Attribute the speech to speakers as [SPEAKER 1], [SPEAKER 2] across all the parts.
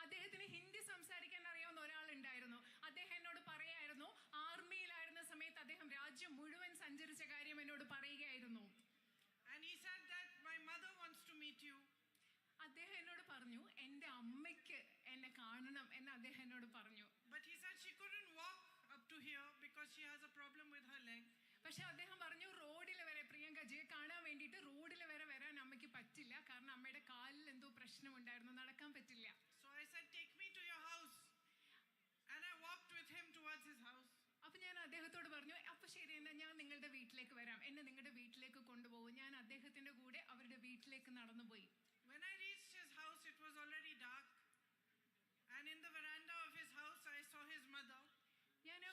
[SPEAKER 1] അദ്ദേഹത്തിന് ഹിന്ദി സംസാരിക്കാൻ അറിയാവുന്ന ഒരാളുണ്ടായിരുന്നു. അദ്ദേഹം എന്നോട് പറയായിരുന്നു, ആർമിയിലായിരുന്ന സമയത്ത് അദ്ദേഹം രാജ്യം മുഴുവൻ സഞ്ചരിച്ച കാര്യം എന്നോട് പറയുകയായിരുന്നു.
[SPEAKER 2] And he said that my mother wants to meet you.
[SPEAKER 1] അദ്ദേഹം എന്നോട് പറഞ്ഞു, എന്റെ അമ്മയ്ക്ക് എന്നെ കാണണം എന്ന് അദ്ദേഹം എന്നോട് പറഞ്ഞു.
[SPEAKER 2] But he said she couldn't walk up to here because she has a problem with her leg.
[SPEAKER 1] പക്ഷെ അദ്ദേഹം പറഞ്ഞു, റോഡിൽ വരെ പ്രിയങ്കജിയെ കാണാൻ വേണ്ടിയിട്ട് റോഡിൽ വരെ വരാൻ അമ്മയ്ക്ക് പറ്റില്ല, കാരണം അമ്മയുടെ കാലിൽ എന്തോ പ്രശ്നമുണ്ടായിരുന്നു, നടക്കാൻ പറ്റില്ല.
[SPEAKER 2] So I said, take me to your house. And I walked with him towards his house.
[SPEAKER 1] അപ്പൊ ഞാൻ അദ്ദേഹത്തോട് പറഞ്ഞു, അപ്പൊ ശരി, എന്നാ ഞാൻ നിങ്ങളുടെ വീട്ടിലേക്ക് വരാം, എന്നെ നിങ്ങളുടെ വീട്ടിലേക്ക് കൊണ്ടുപോകും. ഞാൻ അദ്ദേഹത്തിന്റെ കൂടെ അവരുടെ വീട്ടിലേക്ക് നടന്നുപോയി.
[SPEAKER 2] When I reached his house, it was already dark. And in the veranda of his house, I saw his mother.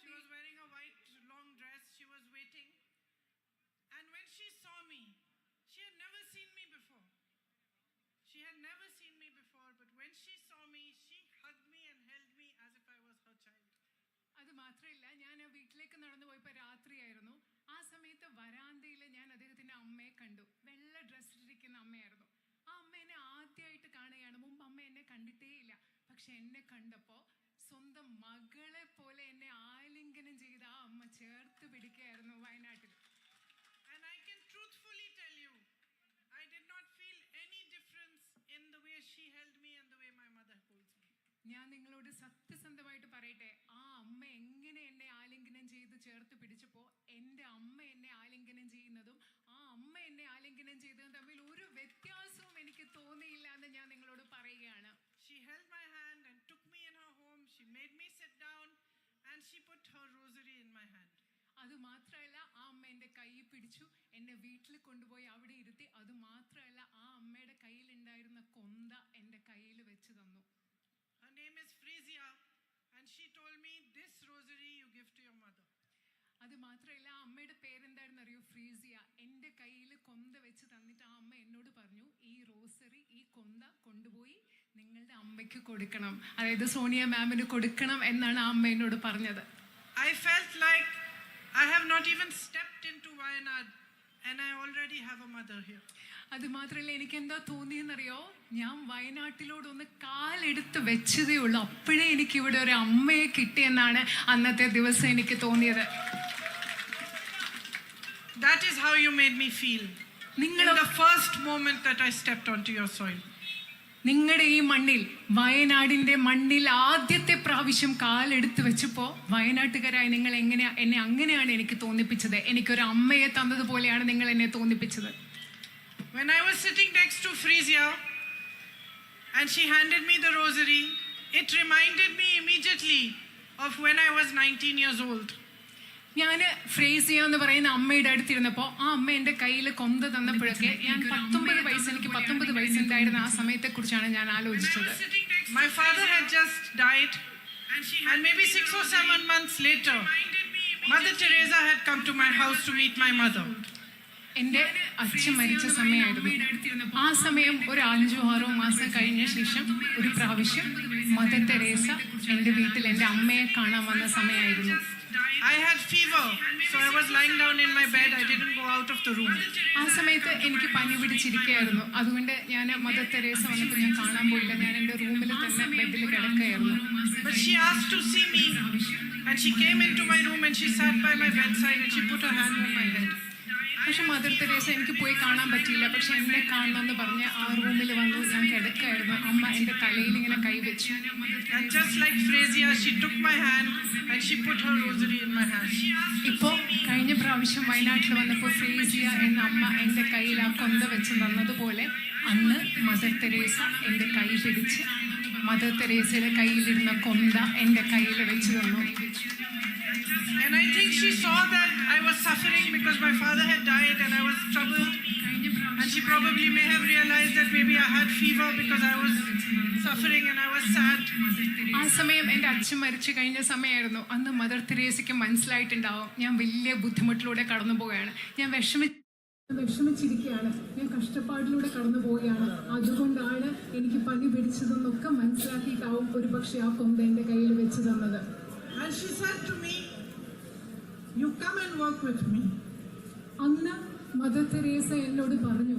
[SPEAKER 2] She was wearing a white long dress. She was waiting. And when she saw me, she had never seen me before. She had never seen me before. But when she saw me, she hugged me and held me as if I was her child.
[SPEAKER 1] അത് മാത്രമല്ല, ഞാൻ ആ വീട്ടിലേക്ക് നടന്നു പോയപ്പോൾ രാത്രിയായിരുന്നു. ആ സമയത്ത് വരാന്തയിൽ ഞാൻ അദ്ദേഹത്തിന്റെ അമ്മയെ കണ്ടു. വെള്ള ഡ്രസ്സിലിരിക്കുന്ന അമ്മയായിരുന്നു. ആ അമ്മ എന്നെ ആദ്യമായിട്ട് കാണുകയാണ്. മുമ്പ് അമ്മ എന്നെ കണ്ടിട്ടേ ഇല്ല. പക്ഷെ എന്നെ കണ്ടപ്പോൾ സ്വന്തം മകളെ പോലെ എന്നെ ആലിംഗനം ചെയ്ത് ആ അമ്മ ചേർത്ത് പിടിക്കുകയായിരുന്നു വയനാട്ടിൽ.
[SPEAKER 2] And I can truthfully tell you, I did not feel any difference in the way she held me and the way my mother holds me.
[SPEAKER 1] ഞാൻ നിങ്ങളോട് സത്യസന്ധമായിട്ട് പറയട്ടെ, ആ അമ്മ എങ്ങനെ എന്നെ ആലിംഗനം ചെയ്ത് ചേർത്ത് പിടിച്ചപ്പോൾ എൻ്റെ അമ്മ എന്നെ ആലിംഗനം ചെയ്യുന്നതും ആ അമ്മ എന്നെ ആലിംഗനം ചെയ്തതും തമ്മിൽ ഒരു വ്യത്യാസവും എനിക്ക് തോന്നിയില്ല എന്ന് ഞാൻ നിങ്ങളോട് പറയുകയാണ്.
[SPEAKER 2] She held my hand and took me in her home. She made me sit down and she put her rosary in my hand.
[SPEAKER 1] അത് മാത്രമല്ല, ആ അമ്മ എൻ്റെ കൈ പിടിച്ചു, എന്നെ വീട്ടിൽ കൊണ്ടുപോയി അവിടെ ഇരുത്തി. അത് മാത്രമല്ല, ആ അമ്മയുടെ കയ്യിലുണ്ടായിരുന്ന കൊന്ത എൻ്റെ കയ്യിൽ വെച്ച് തന്നു.
[SPEAKER 2] Her name is Frisia, and she told me, this rosary you give to your mother.
[SPEAKER 1] അത് മാത്രമല്ല, ആ അമ്മയുടെ പേരെന്തായിരുന്നു അറിയോ? ഫ്രീസിയ. എൻ്റെ കയ്യിൽ കൊന്ത വെച്ച് തന്നിട്ട് ആ അമ്മ എന്നോട് പറഞ്ഞു, ഈ റോസറി, ഈ കൊന്ത കൊണ്ടുപോയി നിങ്ങളുടെ അമ്മയ്ക്ക് കൊടുക്കണം, അതായത് സോണിയ മാമിന് കൊടുക്കണം എന്നാണ് ആ അമ്മ എന്നോട് പറഞ്ഞത്.
[SPEAKER 2] I felt like I have not even stepped into Wayanad and I already have a mother here.
[SPEAKER 1] അത് മാത്രമല്ല, എനിക്ക് എന്താ തോന്നിയെന്നറിയോ? ഞാൻ വയനാട്ടിലോടൊന്ന് കാലെടുത്ത് വെച്ചതേ ഉള്ളൂ, അപ്പോഴേ എനിക്ക് ഇവിടെ ഒരു അമ്മയെ കിട്ടിയെന്നാണ് അന്നത്തെ ദിവസം എനിക്ക് തോന്നിയത്.
[SPEAKER 2] That is how you made me feel. In the first moment that I stepped onto your soil.
[SPEAKER 1] നിങ്ങളുടെ ഈ മണ്ണിൽ, വയനാടിന്റെ മണ്ണിൽ ആദ്യത്തെ പ്രാവശ്യം കാലെടുത്ത് വെച്ചപ്പോൾ വയനാട്ടുകാരായി നിങ്ങൾ എന്നെ അങ്ങനെയാണ് എനിക്ക് തോന്നിപ്പിച്ചത്. എനിക്കൊരു അമ്മയെ തന്നതുപോലെയാണ് നിങ്ങൾ എന്നെ തോന്നിപ്പിച്ചത്.
[SPEAKER 2] When I was sitting next to Frisia and she handed me the rosary, it reminded me immediately of when I was 19 years old.
[SPEAKER 1] ഞാൻ ഫ്രേസിയ എന്ന് പറയുന്ന അമ്മയുടെ അടുത്തിരുന്നപ്പോൾ ആ അമ്മ എൻ്റെ കയ്യിൽ കൊന്ത തന്നപ്പോഴൊക്കെ ഞാൻ 19 വയസ്സ്, എനിക്ക് 19 വയസ്സുണ്ടായിരുന്ന ആ സമയത്തെ കുറിച്ചാണ് ഞാൻ ആലോചിച്ചത്.
[SPEAKER 2] My father had just died and maybe 6 or 7 months later, Mother Teresa had come to my house to meet my mother.
[SPEAKER 1] എൻ്റെ അച്ഛൻ മരിച്ച സമയമായിരുന്നു. ആ സമയം ഒരു 5-6 മാസം കഴിഞ്ഞ ശേഷം ഒരു പ്രാവശ്യം മദർ തെരേസ എൻ്റെ വീട്ടിൽ എൻ്റെ അമ്മയെ കാണാൻ വന്ന സമയമായിരുന്നു.
[SPEAKER 2] I had fever, so I was lying down in my bed. I didn't go out of the room.
[SPEAKER 1] ആ സമയത്ത് എനിക്ക് പനി പിടിച്ചിരിക്കുകയായിരുന്നു. അതുകൊണ്ട് ഞാൻ മദർ തെരേസ വന്നപ്പോൾ ഞാൻ കാണാൻ പോയില്ല. ഞാൻ എൻ്റെ റൂമിൽ തന്നെ ബെഡിൽ കിടക്കുകയായിരുന്നു.
[SPEAKER 2] But she asked to see me and she came into my room and she sat by my bedside and she put her hand on my head.
[SPEAKER 1] പക്ഷെ മദർ തെരേസ എനിക്ക് പോയി കാണാൻ പറ്റിയില്ല. പക്ഷെ എന്നെ കാണണമെന്ന് പറഞ്ഞ് ആ റൂമിൽ വന്നു. ഞാൻ കിടക്കുകയായിരുന്നു. അമ്മ എൻ്റെ തലയിൽ ഇങ്ങനെ കൈവച്ചു.
[SPEAKER 2] And just like Frisia, she took my hand and she put her rosary in my hand.
[SPEAKER 1] ഇപ്പോൾ കഴിഞ്ഞ പ്രാവശ്യം വയനാട്ടിൽ വന്നപ്പോൾ ഫ്രേസിയ എന്ന അമ്മ എൻ്റെ കയ്യിൽ ആ കൊന്ത വെച്ച് തന്നതുപോലെ അന്ന് മദർ തെരേസ എൻ്റെ കൈ പിടിച്ച് മദർ തെരേസയുടെ കയ്യിലിരുന്ന കൊന്ത എൻ്റെ കയ്യിൽ വെച്ച് തന്നു.
[SPEAKER 2] And I think she saw that I was suffering because my father had died and I was troubled. And she probably may have realized that maybe I had fever because I was suffering and I was sad.
[SPEAKER 1] ആ സമയം എൻ്റെ അച്ഛൻ മരിച്ചു കഴിഞ്ഞ സമയമായിരുന്നു. അന്ന് mother തെരേസയ്ക്ക് മനസ്സിലായിട്ടുണ്ടാവും ഞാൻ വലിയ ബുദ്ധിമുട്ടിലൂടെ കടന്നു പോവുകയാണ്, ഞാൻ വിഷമിച്ചിരിക്കുകയാണ്, ഞാൻ കഷ്ടപ്പാടിലൂടെ കടന്നു പോവുകയാണ്, അതുകൊണ്ടാണ് എനിക്ക് പനി പിടിച്ചതെന്നൊക്കെ മനസ്സിലാക്കിയിട്ടാവും ഒരു പക്ഷെ ആ കൊന്ത എൻ്റെ കയ്യിൽ വെച്ച് തന്നത്.
[SPEAKER 2] And she said to me, you come and work with me.
[SPEAKER 1] അന്ന് മദർ തെരേസ എന്നോട് പറഞ്ഞു,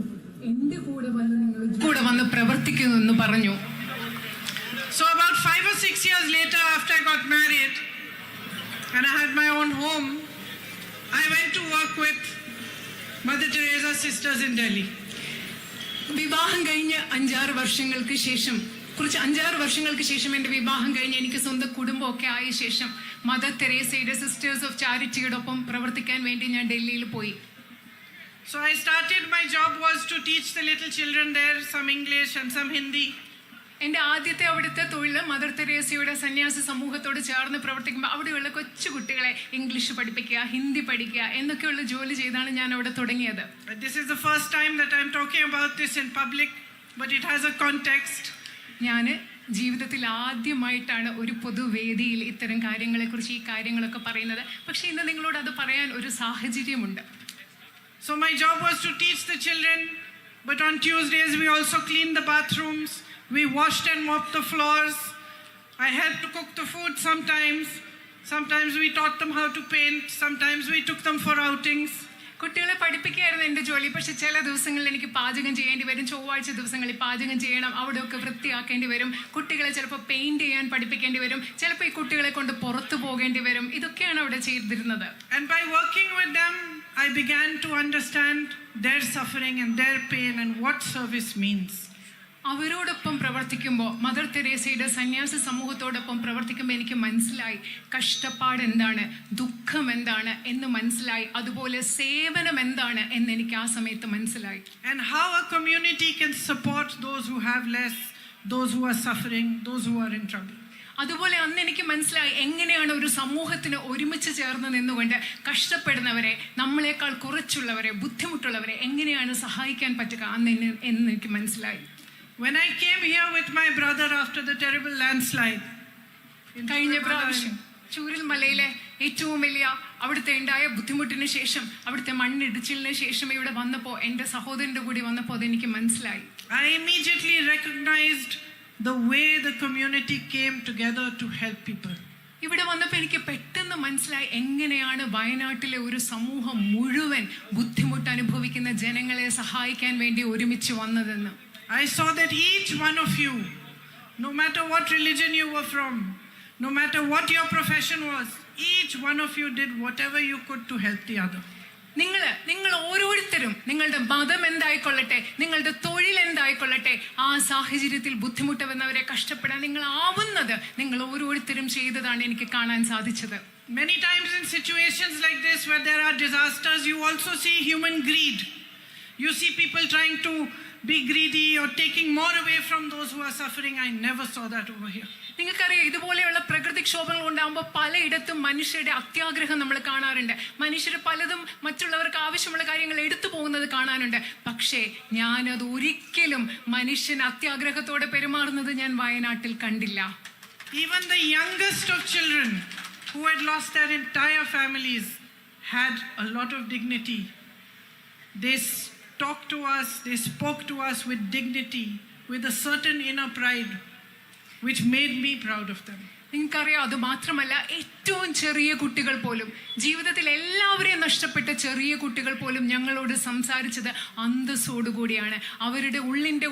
[SPEAKER 1] എൻ്റെ കൂടെ വന്ന് നിങ്ങൾ കൂടെ വന്ന് പ്രവർത്തിക്കുമെന്ന് പറഞ്ഞു.
[SPEAKER 2] So about 5 or 6 years later, after I got married and I had my own home, I went to work with Mother Teresa's sisters in Delhi.
[SPEAKER 1] വിവാഹം കഴിഞ്ഞ് 5-6 വർഷങ്ങൾക്ക് ശേഷം എൻ്റെ വിവാഹം കഴിഞ്ഞ് എനിക്ക് സ്വന്തം കുടുംബമൊക്കെ ആയ ശേഷം മദർ തെരേസയുടെ സിസ്റ്റേഴ്സ് ഓഫ് ചാരിറ്റിയോടൊപ്പം പ്രവർത്തിക്കാൻ വേണ്ടി ഞാൻ ഡൽഹിയിൽ പോയി.
[SPEAKER 2] So I started, my job was to teach the little children there some English and some Hindi.
[SPEAKER 1] എൻ്റെ ആദ്യത്തെ അവിടുത്തെ തൊഴിൽ മദർ തെരേസയുടെ സന്യാസി സമൂഹത്തോട് ചേർന്ന് പ്രവർത്തിക്കുമ്പോൾ അവിടെയുള്ള കൊച്ചു കുട്ടികളെ ഇംഗ്ലീഷ് പഠിപ്പിക്കുക, ഹിന്ദി പഠിക്കുക എന്നൊക്കെയുള്ള ജോലി ചെയ്താണ് ഞാൻ അവിടെ തുടങ്ങിയത്.
[SPEAKER 2] This is the first time that I'm talking about this in public, but it has a context.
[SPEAKER 1] ഞാൻ ജീവിതത്തിൽ ആദ്യമായിട്ടാണ് ഒരു പൊതുവേദിയിൽ ഇത്തരം കാര്യങ്ങളെക്കുറിച്ച് ഈ കാര്യങ്ങളൊക്കെ പറയുന്നത്. പക്ഷേ ഇന്ന് നിങ്ങളോട് അത് പറയാൻ ഒരു സാഹചര്യമുണ്ട്.
[SPEAKER 2] So my job was to teach the children, but on Tuesdays we also cleaned the bathrooms, we washed and mopped the floors. I helped to cook the food sometimes. Sometimes we taught them how to paint, sometimes we took them for outings.
[SPEAKER 1] കുട്ടികളെ പഠിപ്പിക്കുകയായിരുന്നു എൻ്റെ ജോലി. പക്ഷെ ചില ദിവസങ്ങളിൽ എനിക്ക് പാചകം ചെയ്യേണ്ടി വരും. ചൊവ്വാഴ്ച ദിവസങ്ങളിൽ പാചകം ചെയ്യണം, അവിടെയൊക്കെ വൃത്തിയാക്കേണ്ടി വരും. കുട്ടികളെ ചിലപ്പോൾ പെയിന്റ് ചെയ്യാൻ പഠിപ്പിക്കേണ്ടി വരും. ചിലപ്പോൾ ഈ കുട്ടികളെ കൊണ്ട് പുറത്തു പോകേണ്ടി വരും. ഇതൊക്കെയാണ് അവിടെ ചെയ്തിരുന്നത്.
[SPEAKER 2] And by working with them, I began to understand their suffering and their pain and what service means.
[SPEAKER 1] അവരോടൊപ്പം പ്രവർത്തിക്കുമ്പോൾ, മദർ തെരേസയുടെ സന്യാസി സമൂഹത്തോടൊപ്പം പ്രവർത്തിക്കുമ്പോൾ എനിക്ക് മനസ്സിലായി കഷ്ടപ്പാട് എന്താണ്, ദുഃഖം എന്താണ് എന്ന് മനസ്സിലായി. അതുപോലെ സേവനം എന്താണ് എന്ന് എനിക്ക് ആ സമയത്ത് മനസ്സിലായി.
[SPEAKER 2] And how a community can support those who have less, those who are suffering, those who are in trouble.
[SPEAKER 1] അതുപോലെ അന്ന് എനിക്ക് മനസ്സിലായി എങ്ങനെയാണ് ഒരു സമൂഹത്തിന് ഒരുമിച്ച് ചേർന്ന് നിന്നുകൊണ്ട് കഷ്ടപ്പെടുന്നവരെ, നമ്മളെക്കാൾ കുറച്ചുള്ളവരെ, ബുദ്ധിമുട്ടുള്ളവരെ എങ്ങനെയാണ് സഹായിക്കാൻ പറ്റുക എന്ന് എനിക്ക് മനസ്സിലായി.
[SPEAKER 2] When I came here with my brother after the terrible landslide,
[SPEAKER 1] കഴിഞ്ഞ പ്രാവശ്യം ചൂരൽ മലയിലെ ഏറ്റവും വലിയ അവിടുത്തെ ഉണ്ടായ ബുദ്ധിമുട്ടിന് ശേഷം, അവിടുത്തെ മണ്ണിടിച്ചിലിന് ശേഷം ഇവിടെ വന്നപ്പോൾ, എൻ്റെ സഹോദരൻ്റെ കൂടി വന്നപ്പോൾ അതെനിക്ക് മനസ്സിലായി.
[SPEAKER 2] I immediately recognized the way the community came together to help people.
[SPEAKER 1] ഇവിടെ വന്നപ്പോൾ എനിക്ക് പെട്ടെന്ന് മനസ്സിലായി എങ്ങനെയാണ് വയനാട്ടിലെ ഒരു സമൂഹം മുഴുവൻ ബുദ്ധിമുട്ട് അനുഭവിക്കുന്ന ജനങ്ങളെ സഹായിക്കാൻ വേണ്ടി ഒരുമിച്ച് വന്നതെന്ന്.
[SPEAKER 2] I saw that each one of you, no matter what religion you were from, no matter what your profession was, each one of you did whatever you could to help the other.
[SPEAKER 1] നിങ്ങൾ ഓരോരുത്തരും നിങ്ങളുടെ മതം എന്തായിക്കൊള്ളട്ടെ, നിങ്ങളുടെ തൊഴിൽ എന്തായിക്കൊള്ളട്ടെ, ആ സാഹചര്യത്തിൽ ബുദ്ധിമുട്ടുന്നവരെ കഷ്ടപ്പെടാൻ നിങ്ങൾ ആവുന്നത് നിങ്ങൾ ഓരോരുത്തരും ചെയ്തതാണ് എനിക്ക് കാണാൻ സാധിച്ചത്.
[SPEAKER 2] Many times in situations like this where there are disasters, you also see human greed. You see people trying to be greedy or taking more away from those who are suffering. I never saw that over here.
[SPEAKER 1] നിങ്ങൾക്കറിയാം, ഇതുപോലെയുള്ള പ്രകൃതിക്ഷോഭങ്ങൾ ഉണ്ടാകുമ്പോൾ പലയിടത്തും മനുഷ്യരുടെ അത്യാഗ്രഹം നമ്മൾ കാണാറുണ്ട്. മനുഷ്യർ പലതും മറ്റുള്ളവർക്ക് ആവശ്യമുള്ള കാര്യങ്ങൾ എടുത്തു പോകുന്നത് കാണാനുണ്ട്. പക്ഷേ ഞാനത് ഒരിക്കലും മനുഷ്യൻ അത്യാഗ്രഹത്തോടെ പെരുമാറുന്നത് ഞാൻ വയനാട്ടിൽ കണ്ടില്ല.
[SPEAKER 2] Even the youngest of children who had lost their entire families had a lot of dignity. They talked to us, they spoke to us with dignity, with a certain inner pride, which made me proud of them.
[SPEAKER 1] നിങ്ങൾക്കറിയാം, അത് മാത്രമല്ല, ഏറ്റവും ചെറിയ കുട്ടികൾ പോലും, ജീവിതത്തിൽ എല്ലാവരെയും നഷ്ടപ്പെട്ട ചെറിയ കുട്ടികൾ പോലും ഞങ്ങളോട് സംസാരിച്ചത് അന്തസ്സോടുകൂടിയാണ്. അവരുടെ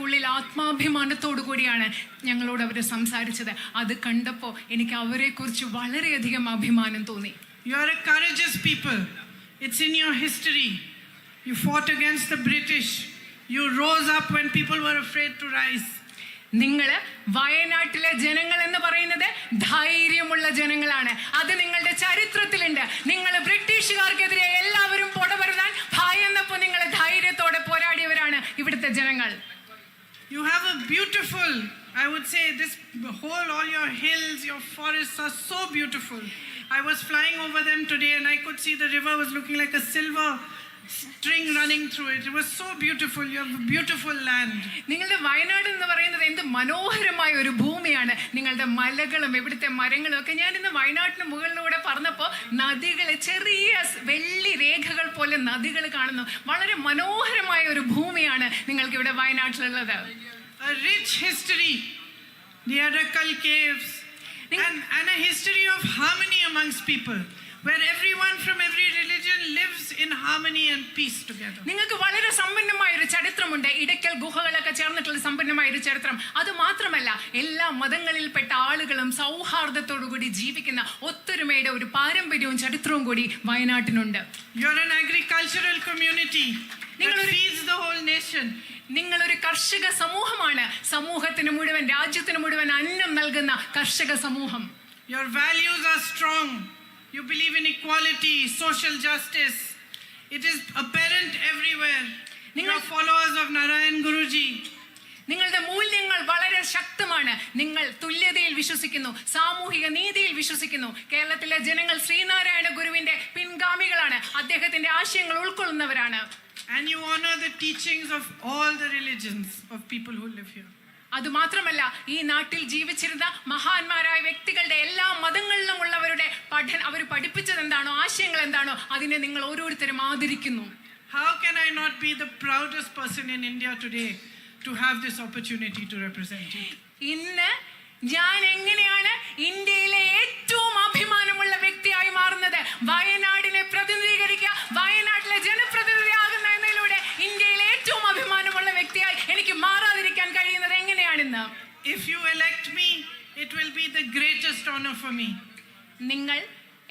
[SPEAKER 1] ഉള്ളിൽ ആത്മാഭിമാനത്തോടു കൂടിയാണ് ഞങ്ങളോട് അവർ സംസാരിച്ചത്. അത് കണ്ടപ്പോൾ എനിക്ക് അവരെക്കുറിച്ച് വളരെയധികം അഭിമാനം തോന്നി.
[SPEAKER 2] You are a courageous people. It's in your history. You fought against the British. You rose up when people were afraid to rise.
[SPEAKER 1] നിങ്ങൾ വയനാട്ടിലെ ജനങ്ങൾ എന്ന് പറയുന്നത് ധൈര്യമുള്ള ജനങ്ങളാണ്. അത് നിങ്ങളുടെ ചരിത്രത്തിലുണ്ട്. നിങ്ങൾ ബ്രിട്ടീഷുകാർക്കെതിരെ എല്ലാവരും പൊടപെടുത്താൻ ഭയന്നപ്പോൾ നിങ്ങൾ ധൈര്യത്തോടെ പോരാടിയവരാണ് ഇവിടുത്തെ ജനങ്ങൾ.
[SPEAKER 2] You have a beautiful, I would say, this whole, all your hills, your forests are so beautiful. I was flying over them today and I could see the river was looking like a silver string running through it. It was so beautiful. You have a beautiful land. നിങ്ങളുടെ വയനാട് എന്ന് പറയുന്നത് എന്ത് മനോഹരമായ ഒരു ഭൂമിയാണ്. നിങ്ങളുടെ മലകളും ഇവിടുത്തെ മരങ്ങളും ഒക്കെ. ഞാൻ ഇന്ന് വയനാട്ടിന് മുകളിലൂടെ പറന്നപ്പോൾ നദികൾ, ചെറിയ വെള്ളി രേഖകൾ പോലെ നദികൾ കാണുന്നു. വളരെ മനോഹരമായ ഒരു ഭൂമിയാണ് നിങ്ങൾക്ക് ഇവിടെ വയനാട്ടിലുള്ളത്. A rich history, the Arakal caves, and a history of harmony amongst people, where everyone from every religion lives in harmony and peace together.
[SPEAKER 1] നിങ്ങൾക്ക് വളരെ സമ്പന്നമായ ഒരു ചരിത്രമുണ്ട്. ഇടയ്ക്കൽ ഗുഹകളൊക്കെ ചേർന്നിട്ടുള്ള സമ്പന്നമായ ഒരു ചരിത്രം. അത് മാത്രമല്ല, എല്ലാ മതങ്ങളിൽപ്പെട്ട ആളുകളും സൗഹാർദ്ദത്തോടു കൂടി ജീവിക്കുന്ന ഒത്തൊരുമയുടെ ഒരു പാരമ്പര്യവും ചരിത്രവും കൂടി വയനാട്ടിനുണ്ട്.
[SPEAKER 2] You are an agricultural community that feeds the whole nation.
[SPEAKER 1] നിങ്ങൾ ഒരു കർഷക സമൂഹമാണ്. സമൂഹത്തിന് മുഴുവൻ, രാജ്യത്തിന് മുഴുവൻ അന്നം നൽകുന്ന കർഷക സമൂഹം.
[SPEAKER 2] Your values are strong. You believe in equality, social justice. It is apparent everywhere. You are followers of Narayan Guruji.
[SPEAKER 1] നിങ്ങളുടെ മൂല്യങ്ങൾ വളരെ ശക്തമാണ്. നിങ്ങൾ തുല്യതയിൽ വിശ്വസിക്കുന്നു, സാമൂഹിക നീതിയിൽ വിശ്വസിക്കുന്നു. കേരളത്തിലെ ജനങ്ങൾ ശ്രീനാരായണ ഗുരുവിന്റെ പിൻഗാമികളാണ്. അദ്ദേഹത്തിന്റെ ആശയങ്ങൾ ഉൾക്കൊള്ളുന്നവരാണ്.
[SPEAKER 2] And you honor the teachings of all the religions of people who live here.
[SPEAKER 1] അതുമാത്രമല്ല, ഈ നാട്ടിൽ ജീവിച്ചിരുന്ന മഹാന്മാരായ വ്യക്തികളുടെ എല്ലാ മതങ്ങളിലും ഉള്ളവരുടെ അവർ പഠിപ്പിച്ചത് എന്താണോ, ആശയങ്ങൾ എന്താണോ, അതിനെ നിങ്ങൾ ഓരോരുത്തരും ആദരിക്കുന്നു.
[SPEAKER 2] How can I not be the proudest person in India today to have this opportunity to represent you?
[SPEAKER 1] ഇന്ന് ഞാൻ എങ്ങനെയാണ് ഇന്ത്യയിലെ ഏറ്റവും അഭിമാനമുള്ള വ്യക്തിയായി മാറുന്നത്? വയനാടിനെ പ്രതിനിധീകരിക്കുക, വയനാട്ടിലെ ജനപ്രതിനിധിയാകുന്ന എന്നതിലൂടെ ഇന്ത്യയിലെ ഏറ്റവും അഭിമാനമുള്ള വ്യക്തിയായി എനിക്ക് മാറാതിരിക്കാൻ കഴിയുന്നത് എങ്ങനെയാണെന്ന്.
[SPEAKER 2] If you elect me, it will be the greatest honor for me.
[SPEAKER 1] നിങ്ങൾ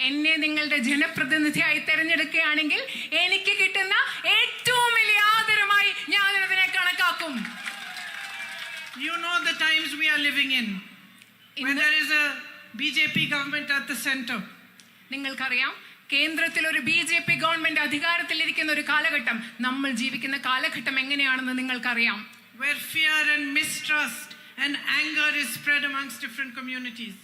[SPEAKER 1] എന്നെ നിങ്ങളുടെ ജനപ്രതിനിധിയായി തെരഞ്ഞെടുക്കുകയാണെങ്കിൽ എനിക്ക് കിട്ടുന്ന ഏറ്റവും വലിയ ആദരമായി ഞാൻ അതിനെ കണക്കാക്കും.
[SPEAKER 2] You know the times we are living in, when there is a BJP government at the center.
[SPEAKER 1] നിങ്ങൾക്കറിയാം, കേന്ദ്രത്തിൽ ഒരു BJP ഗവൺമെന്റ് അധികാരത്തിലിരിക്കുന്ന ഒരു കാലഘട്ടം, നമ്മൾ ജീവിക്കുന്ന കാലഘട്ടം എങ്ങനെയാണെന്ന് നിങ്ങൾക്കറിയാം.
[SPEAKER 2] Where fear and mistrust and anger is spread amongst different communities.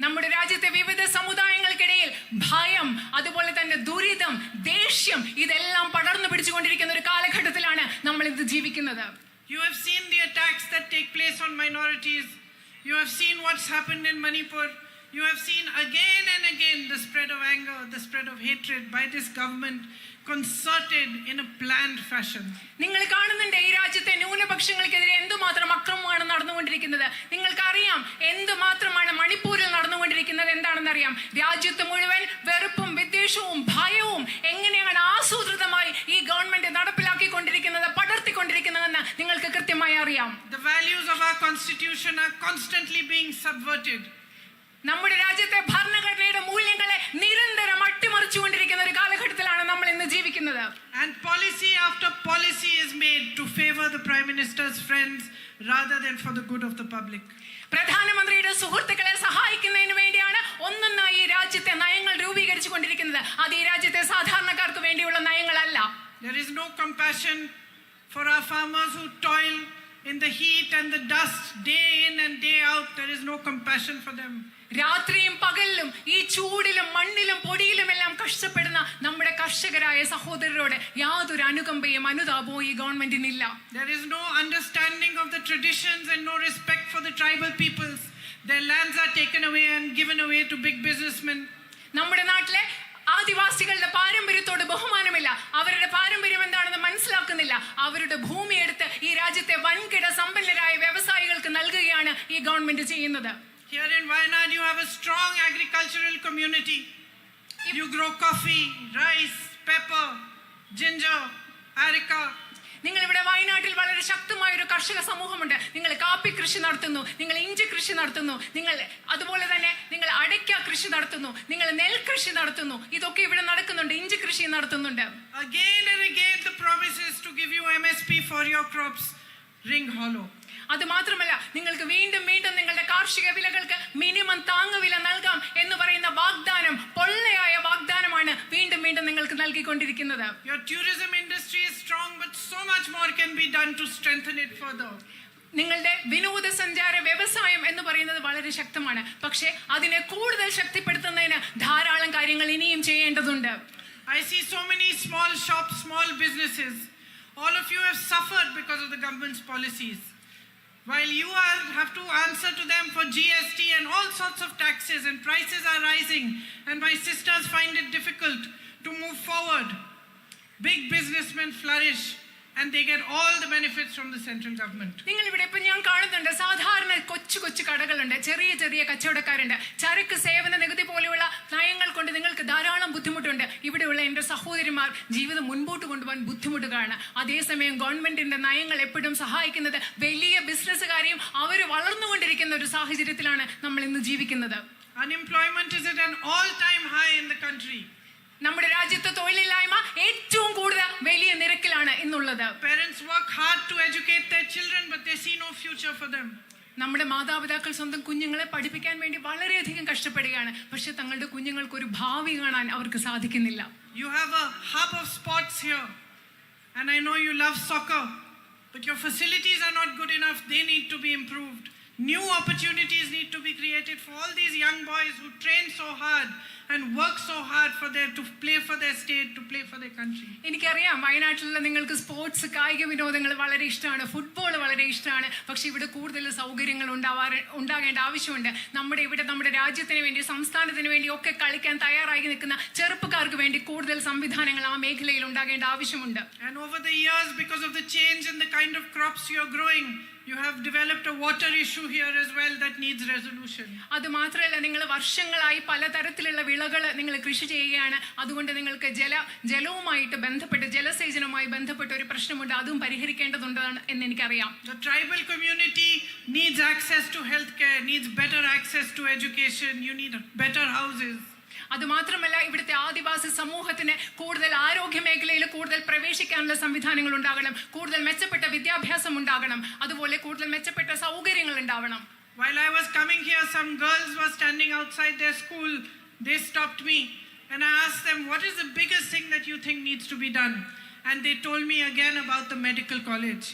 [SPEAKER 1] നമ്മുടെ രാജ്യത്തെ വിവിധ സമുദായങ്ങൾക്കിടയിൽ ഭയം, അതുപോലെ തന്നെ ദുരിതം, ദേഷ്യം, ഇതെല്ലാം പടർന്നു പിടിച്ചുകൊണ്ടിരിക്കുന്ന ഒരു കാലഘട്ടത്തിലാണ് നമ്മൾ ഇന്ന് ജീവിക്കുന്നത്.
[SPEAKER 2] You have seen the attacks that take place on minorities. You have seen what's happened in Manipur. You have seen again and again the spread of anger, the spread of hatred by this government, concerted in a planned fashion.
[SPEAKER 1] നിങ്ങൾ കാണുന്നുണ്ട് ഈ രാജ്യത്തെ ന്യൂനപക്ഷങ്ങൾക്കെതിരെ എന്തുമാത്രം അക്രമമാണ് നടന്നുകൊണ്ടിരിക്കുന്നത്. നിങ്ങൾക്കറിയാം എന്തുമാത്രമാണ് മണിപ്പൂരിൽ നടന്നുകൊണ്ടിരിക്കുന്നത്. എന്താണെന്നറിയാം, രാജ്യത്ത് മുഴുവൻ വെറുപ്പും വിദ്വേഷവും ഭയവും എങ്ങനെയാണ് ആസൂത്രിതമായി ഈ ഗവൺമെന്റ് നടപ്പിലാക്കിക്കൊണ്ടിരിക്കുന്നത്, പടർത്തിക്കൊണ്ടിരിക്കുന്നതെന്ന് നിങ്ങൾക്ക് കൃത്യമായി അറിയാം.
[SPEAKER 2] The values of our constitution are constantly being subverted.
[SPEAKER 1] നമ്മുടെ രാജ്യത്തെ ഭരണഘടനയുടെ മൂല്യങ്ങളെ നിരന്തരം അട്ടിമറിച്ചുകൊണ്ടിരിക്കുന്ന ഒരു കാലഘട്ടത്തിലാണ് നമ്മൾ ഇന്ന് ജീവിക്കുന്നത്.
[SPEAKER 2] And policy after policy is made to favor the Prime Minister's friends rather than for the good of the public.
[SPEAKER 1] പ്രധാനമന്ത്രിയുടെ സുഹൃത്തുക്കളെ സഹായിക്കുന്നതിന് വേണ്ടിയാണ് ഒന്നൊന്നായി ഈ രാജ്യത്തെ നയങ്ങൾ രൂപീകരിച്ചു കൊണ്ടിരിക്കുന്നത്. അത് ഈ രാജ്യത്തെ സാധാരണക്കാർക്ക് വേണ്ടിയുള്ള നയങ്ങളല്ല.
[SPEAKER 2] There is no compassion for our farmers who toil in the heat and the dust day in and day out. There is no compassion for them.
[SPEAKER 1] രാത്രിയും പകലിലും ഈ ചൂടിലും മണ്ണിലും പൊടിയിലും എല്ലാം കഷ്ടപ്പെടുന്ന നമ്മുടെ കർഷകരായ സഹോദരരോട് യാതൊരു അനുകമ്പയും അനുതാപവും ഈ ഗവൺമെന്റിനില്ല.
[SPEAKER 2] There is no understanding of the traditions and no respect for the tribal peoples. Their lands are taken away and given away to big businessmen.
[SPEAKER 1] നമ്മുടെ നാട്ടിലെ ആദിവാസികളുടെ പാരമ്പര്യത്തോട് ബഹുമാനമില്ല. അവരുടെ പാരമ്പര്യം എന്താണെന്ന് മനസ്സിലാക്കുന്നില്ല. അവരുടെ ഭൂമി എടുത്ത് ഈ രാജ്യത്തെ വൻകിട സമ്പന്നരായ വ്യവസായികൾക്ക് നൽകുകയാണ് ഈ ഗവൺമെന്റ് ചെയ്യുന്നത്.
[SPEAKER 2] Here in Wayanad, you have a strong agricultural community. You grow coffee, rice, pepper, ginger, areca.
[SPEAKER 1] നിങ്ങൾ ഇവിടെ വയനാട്ടിൽ വളരെ ശക്തമായ ഒരു കർഷക സമൂഹമുണ്ട്. നിങ്ങൾ കാപ്പി കൃഷി നടത്തുന്നു, നിങ്ങൾ ഇഞ്ചി കൃഷി നടത്തുന്നു, നിങ്ങൾ അതുപോലെ തന്നെ നിങ്ങൾ അടയ്ക്ക കൃഷി നടത്തുന്നു, നിങ്ങൾ നെൽകൃഷി നടത്തുന്നു. ഇതൊക്കെ ഇവിടെ നടക്കുന്നുണ്ട്. ഇഞ്ചി കൃഷി നടത്തുന്നുണ്ട്.
[SPEAKER 2] Again and again the promises to give you MSP for your crops ring hollow.
[SPEAKER 1] അത് മാത്രമല്ല, നിങ്ങൾക്ക് വീണ്ടും വീണ്ടും നിങ്ങളുടെ കാർഷിക വിലകൾക്ക് മിനിമം താങ്ങുവില നൽകാം എന്ന് പറയുന്ന വാഗ്ദാനം പൊള്ളയായ വാഗ്ദാനമാണ് വീണ്ടും വീണ്ടും നിങ്ങൾക്ക് നൽകിക്കൊണ്ടിരിക്കുന്നത്.
[SPEAKER 2] Your tourism industry is strong, but so much more can be done to strengthen it further.
[SPEAKER 1] നിങ്ങളുടെ വിനോദസഞ്ചാര വ്യവസായം എന്ന് പറയുന്നത് വളരെ ശക്തമാണ്. പക്ഷേ അതിനെ കൂടുതൽ ശക്തിപ്പെടുത്തുന്നതിന് ധാരാളം കാര്യങ്ങൾ ഇനിയും ചെയ്യേണ്ടതുണ്ട്.
[SPEAKER 2] I see so many small shops, small businesses. All of you have suffered because of the government's policies. While you have to answer to them for GST and all sorts of taxes, and prices are rising, and my sisters find it difficult to move forward. Big businessmen flourish, and they get all the benefits from the central government.
[SPEAKER 1] നിങ്ങൾ ഇവിടെ ഇപ്പൊ ഞാൻ കാണുന്നുണ്ട് സാധാരണ കൊച്ചു കൊച്ചു കടകളുണ്ട്, ചെറിയ ചെറിയ കച്ചവടക്കാരുണ്ട്. ചരക്ക് സേവന നികുതി പോലെയുള്ള നയങ്ങൾ കൊണ്ട് നിങ്ങൾക്ക് ധാരാളം ബുദ്ധിമുട്ടുണ്ട്. ഇവിടെയുള്ള എൻ്റെ സഹോദരിമാർ ജീവിതം മുൻപോട്ട് കൊണ്ടുപോകാൻ ബുദ്ധിമുട്ടുകളാണ്. അതേസമയം ഗവൺമെന്റിന്റെ നയങ്ങൾ എപ്പോഴും സഹായിക്കുന്നത് വലിയ ബിസിനസ്സുകാരെയും അവർ വളർന്നുകൊണ്ടിരിക്കുന്ന ഒരു സാഹചര്യത്തിലാണ് നമ്മൾ ഇന്ന് ജീവിക്കുന്നത്.
[SPEAKER 2] Unemployment is at an all-time high in the country.
[SPEAKER 1] നമ്മുടെ രാജ്യത്ത് തൊഴിലില്ലായ്മ ഏറ്റവും കൂടുതൽ വലിയ നിരക്കിലാണ് ഇന്നുള്ളത്.
[SPEAKER 2] Parents work hard to educate their children, but they see no future for them.
[SPEAKER 1] നമ്മുടെ മാതാപിതാക്കൾ സ്വന്തം കുഞ്ഞുങ്ങളെ പഠിപ്പിക്കാൻ വേണ്ടി വളരെയധികം കഷ്ടപ്പെടുകയാണ്. പക്ഷെ തങ്ങളുടെ കുഞ്ഞുങ്ങൾക്ക് ഒരു ഭാവി കാണാൻ അവർക്ക് സാധിക്കുന്നില്ല.
[SPEAKER 2] You have a hub of sports here, and I know you love soccer, but your facilities are not good enough. They need to be improved. New opportunities need to be created for all these young boys who train so hard and work so hard to play for their state, to play for their country.
[SPEAKER 1] എനിക്കറിയാം വയനാട്ടിലുള്ള നിങ്ങൾക്ക് sports കായിക വിനോദങ്ങൾ വളരെ ഇഷ്ടമാണ്, football വളരെ ഇഷ്ടമാണ്. പക്ഷെ ഇവിടെ കൂടുതൽ സൗകര്യങ്ങൾ ഉണ്ടാകേണ്ട ആവശ്യമുണ്ട്. നമ്മുടെ രാജ്യത്തിന് വേണ്ടി, സംസ്ഥാനത്തിന് വേണ്ടി ഒക്കെ കളിക്കാൻ തയ്യാറായി നിൽക്കുന്ന ചെറുപ്പക്കാർക്ക് വേണ്ടി കൂടുതൽ സംവിധാനങ്ങൾ ആ മേഖലയിൽ ഉണ്ടാകേണ്ട ആവശ്യമുണ്ട്.
[SPEAKER 2] And over the years, because of the change in the kind of crops you're growing, you have developed a water issue here as well that needs resolution.
[SPEAKER 1] അത് മാത്രമല്ല, നിങ്ങൾ വർഷങ്ങളായി പലതരത്തിലുള്ള വിളകൾ നിങ്ങൾ കൃഷി ചെയ്യുകയാണ്. അതുകൊണ്ട് നിങ്ങൾക്ക് ജലവുമായിട്ട് ബന്ധപ്പെട്ട്, ജലസേചനവുമായി ബന്ധപ്പെട്ട ഒരു പ്രശ്നമുണ്ട്. അതും പരിഹരിക്കേണ്ടതുണ്ടെന്ന് എന്ന് എനിക്കറിയാം.
[SPEAKER 2] The tribal community needs access to healthcare, needs better access to education. You need better houses.
[SPEAKER 1] അത് മാത്രമല്ല, ഇവിടുത്തെ ആദിവാസി സമൂഹത്തിന് കൂടുതൽ ആരോഗ്യ മേഖലയിൽ കൂടുതൽ പ്രവേശിക്കാനുള്ള സംവിധാനങ്ങൾ ഉണ്ടാകണം, കൂടുതൽ മെച്ചപ്പെട്ട വിദ്യാഭ്യാസം ഉണ്ടാകണം, അതുപോലെ കൂടുതൽ മെച്ചപ്പെട്ട സൗകര്യങ്ങൾ ഉണ്ടാവണം.
[SPEAKER 2] While I was coming here, some girls were standing outside their school. They stopped me and I asked them, what is the biggest thing that you think needs to be done? And they told me again about the medical college.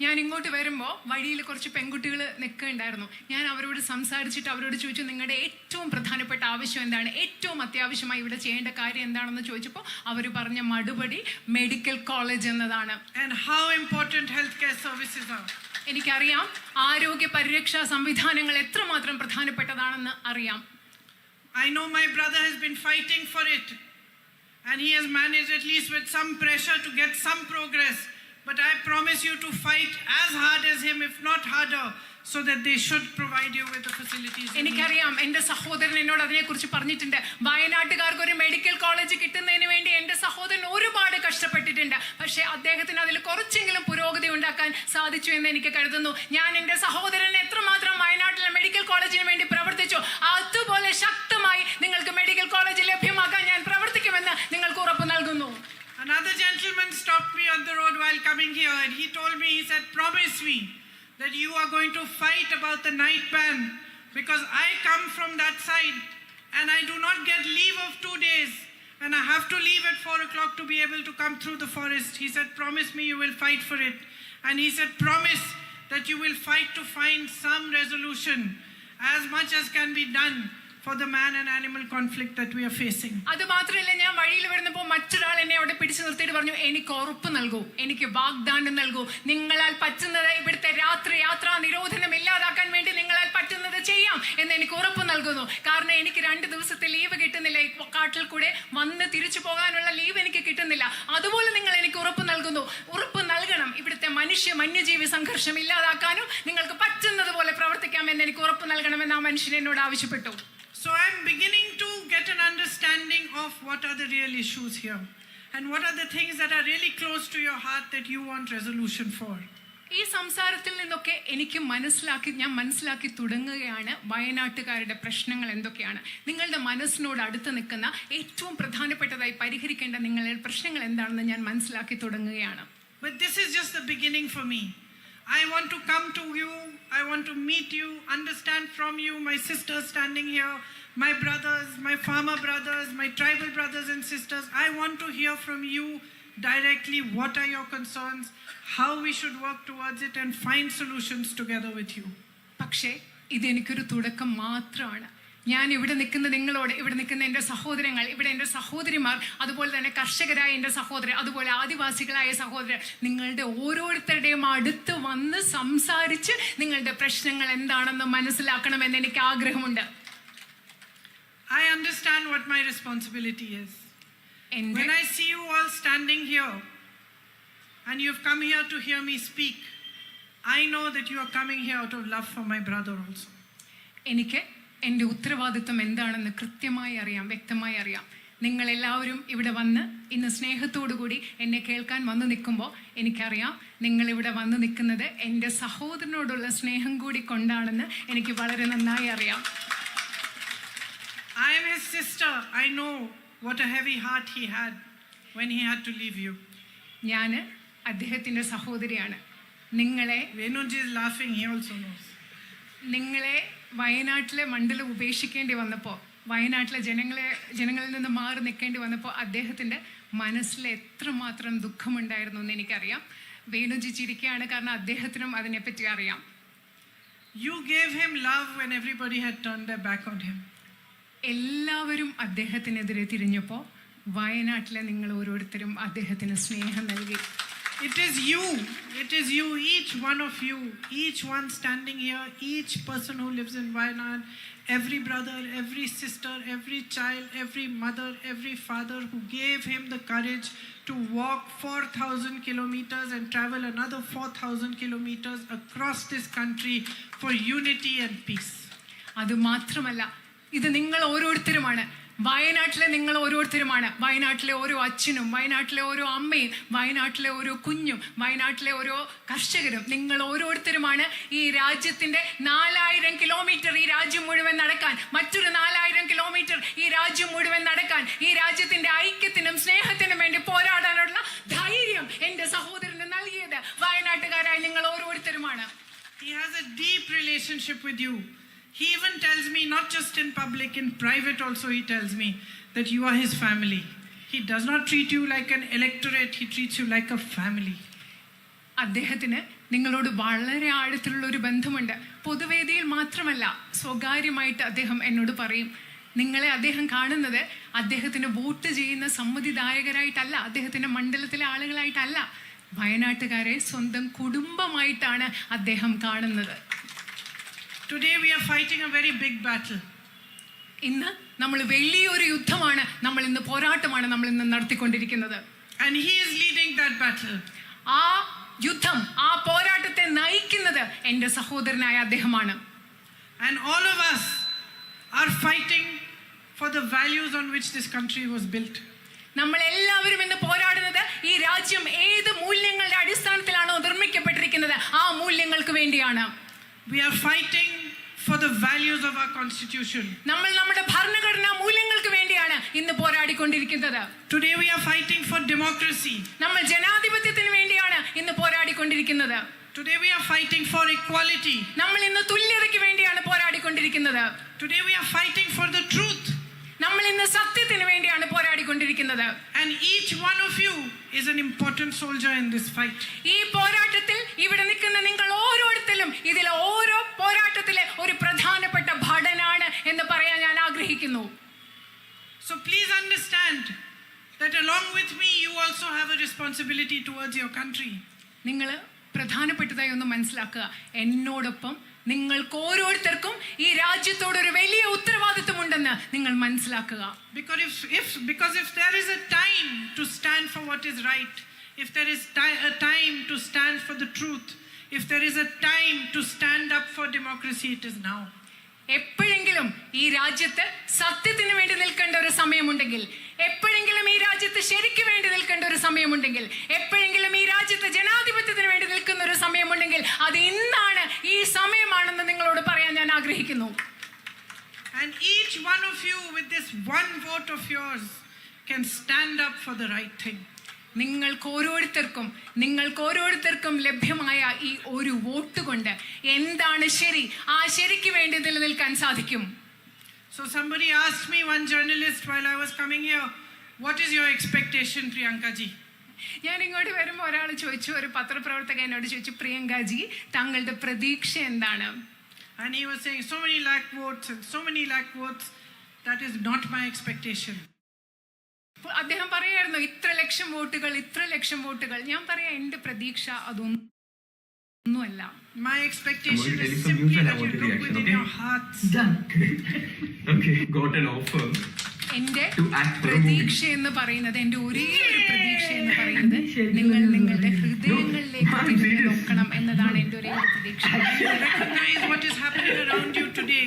[SPEAKER 1] ഞാൻ ഇങ്ങോട്ട് വരുമ്പോൾ വഴിയിൽ കുറച്ച് പെൺകുട്ടികൾ നിൽക്കുന്നുണ്ടായിരുന്നു. ഞാൻ അവരോട് സംസാരിച്ചിട്ട് അവരോട് ചോദിച്ചു, നിങ്ങളുടെ ഏറ്റവും പ്രധാനപ്പെട്ട ആവശ്യം എന്താണ്, ഏറ്റവും അത്യാവശ്യമായി ഇവിടെ ചെയ്യേണ്ട കാര്യം എന്താണെന്ന് ചോദിച്ചപ്പോൾ അവർ പറഞ്ഞ മറുപടി മെഡിക്കൽ കോളേജ് എന്നതാണ്.
[SPEAKER 2] And how important healthcare services are.
[SPEAKER 1] എനിക്കറിയാം ആരോഗ്യ പരിരക്ഷാ സംവിധാനങ്ങൾ എത്രമാത്രം പ്രധാനപ്പെട്ടതാണെന്ന് അറിയാം.
[SPEAKER 2] I know my brother has been fighting for it and he has managed, at least with some pressure, to get some progress. But I promise you to fight as hard as him, if not harder, so that they should provide you with the facilities.
[SPEAKER 1] എനിക്കറിയാം, എൻ്റെ സഹോദരൻ എന്നോട് അതിനെക്കുറിച്ച് പറഞ്ഞിട്ടുണ്ട്. വയനാട്ടുകാർക്ക് ഒരു medical college കിട്ടുന്നതിന് വേണ്ടി എൻ്റെ സഹോദരൻ ഒരുപാട് കഷ്ടപ്പെട്ടിട്ടുണ്ട്. പക്ഷേ അദ്ദേഹത്തിന് അതിൽ കുറച്ചെങ്കിലും പുരോഗതി ഉണ്ടാക്കാൻ സാധിച്ചു എന്ന് എനിക്ക് കരുതുന്നു. ഞാൻ എൻ്റെ സഹോദരൻ എത്രമാത്രം വയനാട്ടിലെ മെഡിക്കൽ കോളേജിന് വേണ്ടി പ്രവർത്തിച്ചു, അതുപോലെ ശക്തമായി നിങ്ങൾക്ക് മെഡിക്കൽ കോളേജ് ലഭ്യമാക്കാൻ ഞാൻ പ്രവർത്തിക്കുമെന്ന് നിങ്ങൾക്ക് ഉറപ്പ് നൽകുന്നു.
[SPEAKER 2] Another gentleman stopped me on the road while coming here and he told me, he said, promise me that you are going to fight about the night ban, because I come from that side and I do not get leave of 2 days and I have to leave at 4 o'clock to be able to come through the forest. He said, promise me you will fight for it. And he said, promise that you will fight to find some resolution as much as can be done for the man and animal conflict that we are facing.
[SPEAKER 1] അത് മാത്രമല്ല, ഞാൻ വഴിയിൽ വരുന്നപ്പോൾ മറ്റൊരാൾ എന്നെ അവിടെ പിടിച്ചു നിർത്തിയിട്ട് പറഞ്ഞു, എനിക്ക് ഉറപ്പ് നൽകൂ, എനിക്ക് വാഗ്ദാനം നൽകൂ, നിങ്ങളാൽ പറ്റുന്നത് ഇവിടുത്തെ യാത്രാ നിരോധനം ഇല്ലാതാക്കാൻ വേണ്ടി നിങ്ങളാൽ പറ്റുന്നത് ചെയ്യാം എന്ന് എനിക്ക് ഉറപ്പ് നൽകുന്നു. കാരണം എനിക്ക് 2 ദിവസത്തെ ലീവ് കിട്ടുന്നില്ല, കാട്ടിൽ കൂടെ വന്ന് തിരിച്ചു പോകാനുള്ള ലീവ് എനിക്ക് കിട്ടുന്നില്ല. അതുപോലെ നിങ്ങൾ എനിക്ക് ഉറപ്പ് നൽകുന്നു, ഉറപ്പ് നൽകണം. ഇവിടുത്തെ വന്യജീവി സംഘർഷം ഇല്ലാതാക്കാനും നിങ്ങൾക്ക് പറ്റുന്നത് പോലെ പ്രവർത്തിക്കാം എന്ന് എനിക്ക് ഉറപ്പ് നൽകണമെന്ന് ആ മനുഷ്യൻ എന്നോട് ആവശ്യപ്പെട്ടു.
[SPEAKER 2] So I'm beginning to get an understanding of what are the real issues here and what are the things that are really close to your heart that you want resolution for.
[SPEAKER 1] ഈ സംസാരത്തിൽ നിന്നൊക്കെ ഞാൻ മനസ്സിലാക്കി തുടങ്ങുകയാണ് വയനാട്ടുകാരുടെ പ്രശ്നങ്ങൾ എന്തൊക്കെയാണ്. നിങ്ങളുടെ മനസ്സിനോട് അടുത്ത് നിൽക്കുന്ന ഏറ്റവും പ്രധാനപ്പെട്ടതായി പരിഹരിക്കേണ്ട നിങ്ങളുടെ പ്രശ്നങ്ങൾ എന്താണെന്ന് ഞാൻ മനസ്സിലാക്കി തുടങ്ങുകയാണ്.
[SPEAKER 2] But this is just the beginning for me. I want to come to you, I want to meet you, understand from you, my sisters standing here, my brothers, my farmer brothers, my tribal brothers and sisters. I want to hear from you directly what are your concerns, how we should work towards it and find solutions together with you.
[SPEAKER 1] പക്ഷേ ഇതെനിക്കൊരു തുടക്കം മാത്രമാണ്. ഞാൻ ഇവിടെ നിൽക്കുന്ന നിങ്ങളോട്, ഇവിടെ നിൽക്കുന്ന എൻ്റെ സഹോദരങ്ങൾ, ഇവിടെ എൻ്റെ സഹോദരിമാർ, അതുപോലെ തന്നെ കർഷകരായ എൻ്റെ സഹോദരൻ, അതുപോലെ ആദിവാസികളായ സഹോദരൻ, നിങ്ങളുടെ ഓരോരുത്തരുടെയും അടുത്ത് വന്ന് സംസാരിച്ച് നിങ്ങളുടെ പ്രശ്നങ്ങൾ എന്താണെന്ന് മനസ്സിലാക്കണമെന്ന് എനിക്ക് ആഗ്രഹമുണ്ട്.
[SPEAKER 2] I understand what my responsibility is. When I see you all standing here, and you have come here to hear me speak, I know that you are coming here out of love for my brother also.
[SPEAKER 1] എനിക്ക് എൻ്റെ ഉത്തരവാദിത്വം എന്താണെന്ന് കൃത്യമായി അറിയാം, വ്യക്തമായി അറിയാം. നിങ്ങളെല്ലാവരും ഇവിടെ വന്ന് ഇന്ന് സ്നേഹത്തോടു കൂടി എന്നെ കേൾക്കാൻ വന്നു നിൽക്കുമ്പോൾ എനിക്കറിയാം നിങ്ങളിവിടെ വന്നു നിൽക്കുന്നത് എൻ്റെ സഹോദരനോടുള്ള സ്നേഹം കൂടി കൊണ്ടാണെന്ന് എനിക്ക് വളരെ നന്നായി അറിയാം.
[SPEAKER 2] I am his sister. I know what a heavy heart he had when he had to leave you.
[SPEAKER 1] ഞാൻ അദ്ദേഹത്തിൻ്റെ സഹോദരിയാണ്. നിങ്ങളെ
[SPEAKER 2] Wayanad is laughing, he also knows.
[SPEAKER 1] നിങ്ങളെ വയനാട്ടിലെ മണ്ഡലം ഉപേക്ഷിക്കേണ്ടി വന്നപ്പോൾ, വയനാട്ടിലെ ജനങ്ങളിൽ നിന്ന് മാറി നിൽക്കേണ്ടി വന്നപ്പോൾ അദ്ദേഹത്തിൻ്റെ മനസ്സിൽ എത്രമാത്രം ദുഃഖമുണ്ടായിരുന്നു എന്ന് എനിക്കറിയാം. വേണുജി ചിരിക്കുകയാണ്, കാരണം അദ്ദേഹത്തിനും അതിനെപ്പറ്റി അറിയാം.
[SPEAKER 2] You gave him love when everybody had turned their back on him.
[SPEAKER 1] എല്ലാവരും അദ്ദേഹത്തിനെതിരെ തിരിഞ്ഞപ്പോൾ വയനാട്ടിലെ നിങ്ങൾ ഓരോരുത്തരും അദ്ദേഹത്തിന് സ്നേഹം നൽകി.
[SPEAKER 2] It is you, each one of you, each one standing here, each person who lives in Wayanad, every brother, every sister, every child, every mother, every father who gave him the courage to walk 4,000 kilometers and travel another 4,000 kilometers across this country for unity and peace.
[SPEAKER 1] അത് മാത്രമല്ല, ഇത് നിങ്ങൾ ഓരോരുത്തരുമാണ്. വയനാട്ടിലെ നിങ്ങൾ ഓരോരുത്തരുമാണ്. വയനാട്ടിലെ ഓരോ അച്ഛനും, വയനാട്ടിലെ ഓരോ അമ്മയും, വയനാട്ടിലെ ഓരോ കുഞ്ഞും, വയനാട്ടിലെ ഓരോ കർഷകരും, നിങ്ങൾ ഓരോരുത്തരുമാണ് ഈ രാജ്യത്തിന്റെ 4000 കിലോമീറ്റർ ഈ രാജ്യം മുഴുവൻ നടക്കാൻ, മറ്റൊരു 4000 കിലോമീറ്റർ ഈ രാജ്യം മുഴുവൻ നടക്കാൻ, ഈ രാജ്യത്തിന്റെ ഐക്യത്തിനും സ്നേഹത്തിനും വേണ്ടി പോരാടാനുള്ള ധൈര്യം എന്റെ സഹോദരന് നൽകിയത് വയനാട്ടുകാരായ നിങ്ങൾ ഓരോരുത്തരുമാണ്.
[SPEAKER 2] He has a deep relationship with you. He even tells me, not just in public, in private also he tells me that you are his family. He does not treat you like an electorate, he treats you like a family.
[SPEAKER 1] അദ്ദേഹത്തിന് നിങ്ങളോട് വളരെ ആഴത്തിലുള്ള ഒരു ബന്ധമുണ്ട്. പൊതുവേദിയിൽ മാത്രമല്ല, സ്വകാര്യമായിട്ട് അദ്ദേഹം എന്നോട് പറയും. നിങ്ങളെ അദ്ദേഹം കാണുന്നത് അദ്ദേഹത്തിന് വോട്ട് ചെയ്യുന്ന സമ്മതിദായകരായിട്ടല്ല, അദ്ദേഹത്തിൻ്റെ മണ്ഡലത്തിലെ ആളുകളായിട്ടല്ല, വയനാട്ടുകാരെ സ്വന്തം കുടുംബമായിട്ടാണ് അദ്ദേഹം കാണുന്നത്.
[SPEAKER 2] Today we are fighting a very big battle.
[SPEAKER 1] ഇന്ന് നമ്മൾ വലിയൊരു യുദ്ധമാണ്, നമ്മൾ ഇന്ന് പോരാട്ടമാണ് നമ്മൾ ഇന്ന് നടത്തിക്കൊണ്ടിരിക്കുന്നത്.
[SPEAKER 2] And he is leading that battle.
[SPEAKER 1] ആ യുദ്ധം, ആ പോരാട്ടത്തെ നയിക്കുന്നത് എൻ്റെ സഹോദരനായ അദ്ദേഹമാണ്.
[SPEAKER 2] And all of us are fighting for the values on which this country was built.
[SPEAKER 1] നമ്മൾ എല്ലാവരും ഇന്ന് പോരാടുന്നത് ഈ രാജ്യം ഏത് മൂല്യങ്ങളുടെ അടിസ്ഥാനത്തിലാണോ നിർമ്മിക്കപ്പെട്ടിരിക്കുന്നത് ആ മൂല്യങ്ങൾക്ക് വേണ്ടിയാണ്.
[SPEAKER 2] We are fighting for the values of our constitution.
[SPEAKER 1] നമ്മൾ നമ്മുടെ ഭരണഘടനാ മൂല്യങ്ങൾക്ക് വേണ്ടിയാണ് ഇന്ന് പോരാടിക്കൊണ്ടിരിക്കുന്നത്.
[SPEAKER 2] Today we are fighting for democracy.
[SPEAKER 1] നമ്മൾ ജനാധിപത്യത്തിന് വേണ്ടിയാണ് ഇന്ന് പോരാടിക്കൊണ്ടിരിക്കുന്നത്.
[SPEAKER 2] Today we are fighting for equality.
[SPEAKER 1] നമ്മൾ ഇന്ന് തുല്യതയ്ക്ക് വേണ്ടിയാണ് പോരാടിക്കൊണ്ടിരിക്കുന്നത്.
[SPEAKER 2] Today we are fighting for the truth.
[SPEAKER 1] നമ്മൾ ഇന്ന് സത്യത്തിന് വേണ്ടിയാണ് പോരാടിക്കൊണ്ടിരിക്കുന്നത്.
[SPEAKER 2] And each one of you is an important soldier in this fight.
[SPEAKER 1] ഈ പോരാട്ടത്തിൽ ഇവിടെ നിൽക്കുന്ന നിങ്ങൾ ഓരോരുത്തരും ഇതിലെ ഓരോ പോരാട്ടത്തിലെ ഒരു പ്രധാനപ്പെട്ട ഭടനാണ് എന്ന് പറയാൻ ഞാൻ ആഗ്രഹിക്കുന്നു.
[SPEAKER 2] So please understand that along with me you also have a responsibility towards your country.
[SPEAKER 1] നിങ്ങൾ പ്രധാനപ്പെട്ടതായി ഒന്ന് മനസ്സിലാക്കുക, എന്നോടൊപ്പം നിങ്ങൾക്ക് ഓരോരുത്തർക്കും ഈ രാജ്യത്തോട് ഒരു വലിയ ഉത്തരവാദിത്വമുണ്ടെന്ന് നിങ്ങൾ മനസ്സിലാക്കുക.
[SPEAKER 2] Because if there is a time to stand for what is right, if there is a time to stand for the truth, if there is a time to stand up for democracy, it is now.
[SPEAKER 1] എപ്പോഴെങ്കിലും ഈ രാജ്യത്ത് സത്യത്തിന് വേണ്ടി നിൽക്കേണ്ട ഒരു സമയമുണ്ടെങ്കിൽ, എപ്പോഴെങ്കിലും ഈ രാജ്യത്ത് ശരിക്ക് വേണ്ടി നിൽക്കേണ്ട ഒരു സമയമുണ്ടെങ്കിൽ, എപ്പോഴെങ്കിലും ഈ രാജ്യത്ത് ജനാധിപത്യത്തിന് വേണ്ടി നിൽക്കുന്ന ഒരു സമയമുണ്ടെങ്കിൽ അത് ഇന്നാണ്, ഈ സമയമാണെന്ന് നിങ്ങളോട് പറയാൻ ഞാൻ ആഗ്രഹിക്കുന്നു.
[SPEAKER 2] And each one of you with this one vote of yours can stand up for the right thing.
[SPEAKER 1] നിങ്ങൾക്ക് ഓരോരുത്തർക്കും ലഭ്യമായ ഈ ഒരു വോട്ട് കൊണ്ട് എന്താണ് ശരി, ആ ശരിക്ക് വേണ്ടി നിലനിൽക്കാൻ സാധിക്കും.
[SPEAKER 2] So somebody asked me, one journalist, while I was coming here, what is your expectation, Priyanka ji?
[SPEAKER 1] ഞാൻ ഇങ്ങോട്ട് വരുമ്പോൾ ഒരാൾ ചോദിച്ചു, ഒരു പത്രപ്രവർത്തകൻ എന്നോട് ചോദിച്ചു, പ്രിയങ്കാജി താങ്കളുടെ പ്രതീക്ഷ എന്താണ്?
[SPEAKER 2] And he was saying, so many lakh votes and so many lakh votes, that is not my expectation.
[SPEAKER 1] അദ്ദേഹം പറയായിരുന്നു, ഇത്ര ലക്ഷം വോട്ടുകൾ. ഞാൻ പറയാം, എൻ്റെ പ്രതീക്ഷ അതൊന്നുമല്ല.
[SPEAKER 2] My expectation is simply that you look within your hearts.
[SPEAKER 3] Done. Okay, got an offer.
[SPEAKER 1] എൻ്റെ പ്രതീക്ഷ എന്ന് പറയുന്നത്, എൻ്റെ ഒരേ ഒരു പ്രതീക്ഷ എന്ന് പറയുന്നത് നിങ്ങൾ നിങ്ങളുടെ ഹൃദയങ്ങളിലേക്ക് തിരിഞ്ഞു നോക്കണം എന്നതാണ് എൻ്റെ ഒരേ പ്രതീക്ഷ.
[SPEAKER 2] Recognize what is happening around you today,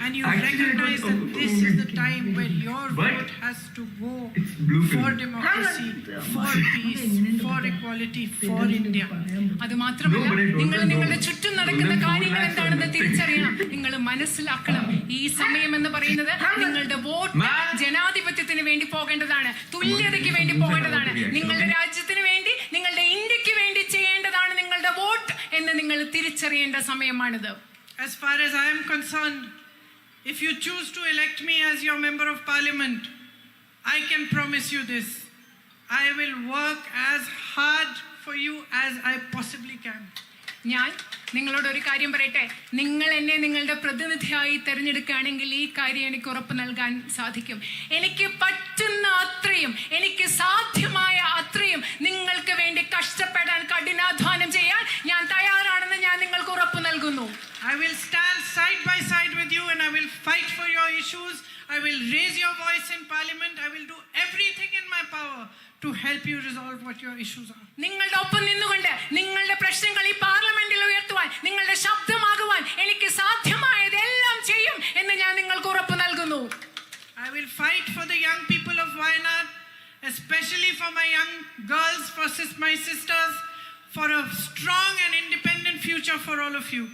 [SPEAKER 2] and you recognize that this is the time when your vote has to go for democracy, for peace, for equality, for India.
[SPEAKER 1] അത് മാത്രമല്ല, നിങ്ങൾ നിങ്ങളുടെ ചുറ്റും നടക്കുന്ന കാര്യങ്ങൾ എന്താണെന്ന് തിരിച്ചറിയണം. നിങ്ങൾ മനസ്സിലാക്കണം, ഈ സമയം എന്ന് പറയുന്നത് നിങ്ങളുടെ വോട്ട് ജനാധിപത്യത്തിന് വേണ്ടി പോകേണ്ടതാണ്, തുല്യതയ്ക്ക് വേണ്ടി പോകേണ്ടതാണ്, നിങ്ങളുടെ രാജ്യത്തിന് വേണ്ടി, നിങ്ങളുടെ ഇന്ത്യക്ക് വേണ്ടി ചെയ്യേണ്ടതാണ് നിങ്ങളുടെ വോട്ട് എന്ന് നിങ്ങൾ തിരിച്ചറിയേണ്ട സമയമാണിത്.
[SPEAKER 2] As far as I am concerned, if you choose to elect me as your member of parliament, I can promise you this: I will work as hard for you as I possibly can.
[SPEAKER 1] ഞാൻ നിങ്ങളോട് ഒരു കാര്യം പറയട്ടെ, നിങ്ങൾ എന്നെ നിങ്ങളുടെ പ്രതിനിധിയായി തിരഞ്ഞെടുക്കുകയാണെങ്കിൽ ഈ കാര്യം എനിക്ക് ഉറപ്പ് നൽകാൻ സാധിക്കും. എനിക്ക് പറ്റുന്ന അത്രയും, എനിക്ക് സാധ്യമായ അത്രയും നിങ്ങൾക്ക് വേണ്ടി കഷ്ടപ്പെടാൻ, കഠിനാധ്വാനം ചെയ്യാൻ ഞാൻ തയ്യാറാണെന്ന് ഞാൻ നിങ്ങൾക്ക് ഉറപ്പ് നൽകുന്നു.
[SPEAKER 2] I will stand side by side with you and I will fight for your issues. I will raise your voice in parliament. I will do everything in my power to help you resolve what your issues are.
[SPEAKER 1] നിങ്ങളുടെ ഒപ്പം നിന്നുകൊണ്ട് നിങ്ങളുടെ പ്രശ്നങ്ങൾ ഈ പാർലമെന്റിൽ ഉയർത്തുവാൻ, നിങ്ങളുടെ ശബ്ദമാകുവാൻ എനിക്ക് സാധ്യമായതെല്ലാം ചെയ്യും എന്ന് ഞാൻ നിങ്ങൾക്ക് ഉറപ്പ് നൽകുന്നു.
[SPEAKER 2] I will fight for the young people of Wayanad, especially for my young girls, for my sisters, for a strong and independent future for all of you.